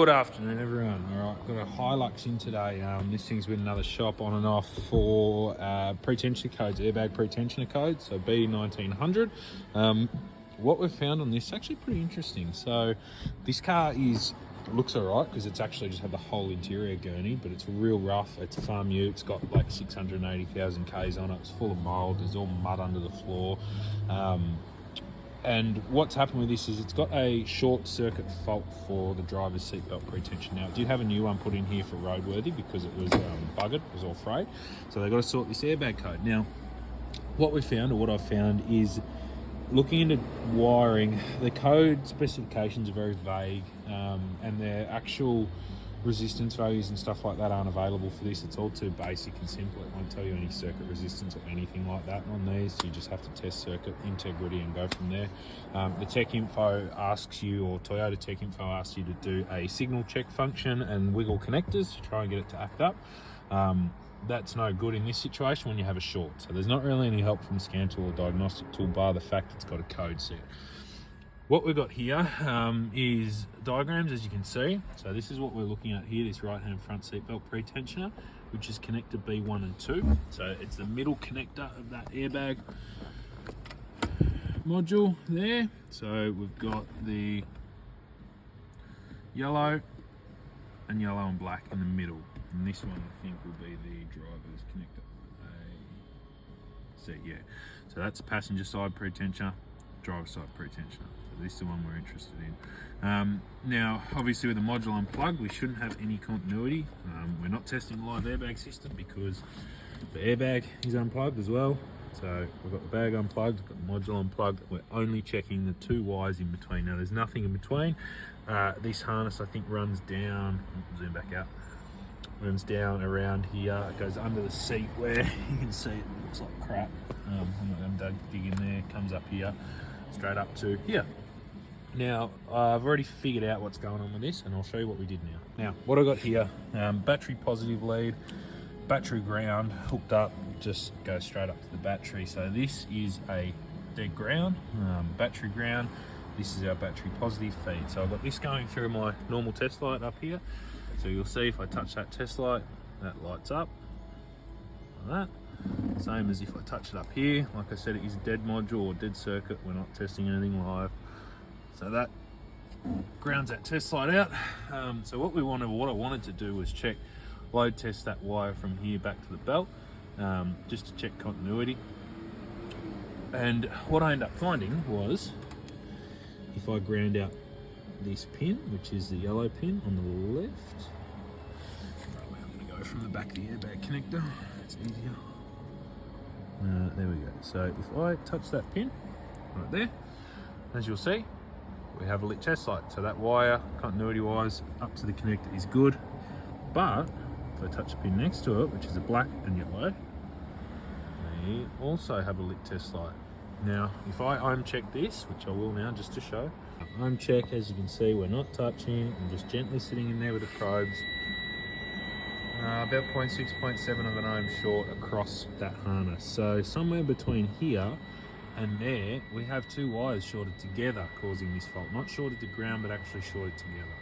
Good afternoon, everyone. All right, got a Hilux in today. This thing's been another shop on and off for pre-tensioner codes, airbag pre-tensioner codes, so B1900. What we've found on this is actually pretty interesting. So this car looks all right because it's actually just had the whole interior gurney, but it's real rough. It's farm new. It's got like 680,000 Ks on it. It's full of mold. There's all mud under the floor. And what's happened with this is it's got a short circuit fault for the driver's seatbelt pre-tension. Now, it did have a new one put in here for roadworthy because it was buggered, it was all frayed. So they've got to sort this airbag code. Now, what I've found is looking into wiring, the code specifications are very vague, and their actual resistance values and stuff like that aren't available for this. It's all too basic and simple. It won't tell you any circuit resistance or anything like that on these. You just have to test circuit integrity and go from there. The Tech Info asks you, or Toyota Tech Info asks you to do a signal check function and wiggle connectors to try and get it to act up. That's no good in this situation when you have a short. So there's not really any help from scan tool or diagnostic tool, bar the fact it's got a code set. What we've got here is diagrams, as you can see. So this is what we're looking at here, this right-hand front seatbelt pre-tensioner, which is connector B1 and 2. So it's the middle connector of that airbag module there. So we've got the yellow and black in the middle. And this one I think will be the driver's connector. So that's passenger side pre-tensioner, driver side pre-tensioner. So this is the one we're interested in. Now, obviously with the module unplugged, we shouldn't have any continuity. We're not testing the live airbag system because the airbag is unplugged as well. So we've got the bag unplugged, we've got the module unplugged. We're only checking the two wires in between. Now there's nothing in between. This harness I think runs down, zoom back out, runs down around here. It goes under the seat where you can see it looks like crap. I'm not going to dig in there. It comes up here, straight up to here. Now, I've already figured out what's going on with this, and I'll show you what we did now. Now, what I got here, battery positive lead, battery ground hooked up, just goes straight up to the battery. So this is a dead ground, battery ground. This is our battery positive feed. So I've got this going through my normal test light up here. So you'll see if I touch that test light, that lights up, like that. Same as if I touch it up here. Like I said, it is a dead module or dead circuit. We're not testing anything live. So that grounds that test light out. So what I wanted to do was check, load test that wire from here back to the belt, just to check continuity. And what I ended up finding was, if I ground out this pin, which is the yellow pin on the left. Right, I'm going to go from the back of the airbag connector. It's easier. There we go. So if I touch that pin right there, as you'll see, we have a lit test light. So that wire, continuity wise, up to the connector is good. But if I touch the pin next to it, which is a black and yellow, we also have a lit test light. Now, if I ohm check this, which I will now just to show, ohm check, as you can see, we're not touching. I'm just gently sitting in there with the probes. About 0.6, 0.7 of an ohm short across that harness. So somewhere between here and there, we have two wires shorted together causing this fault. Not shorted to ground, but actually shorted together.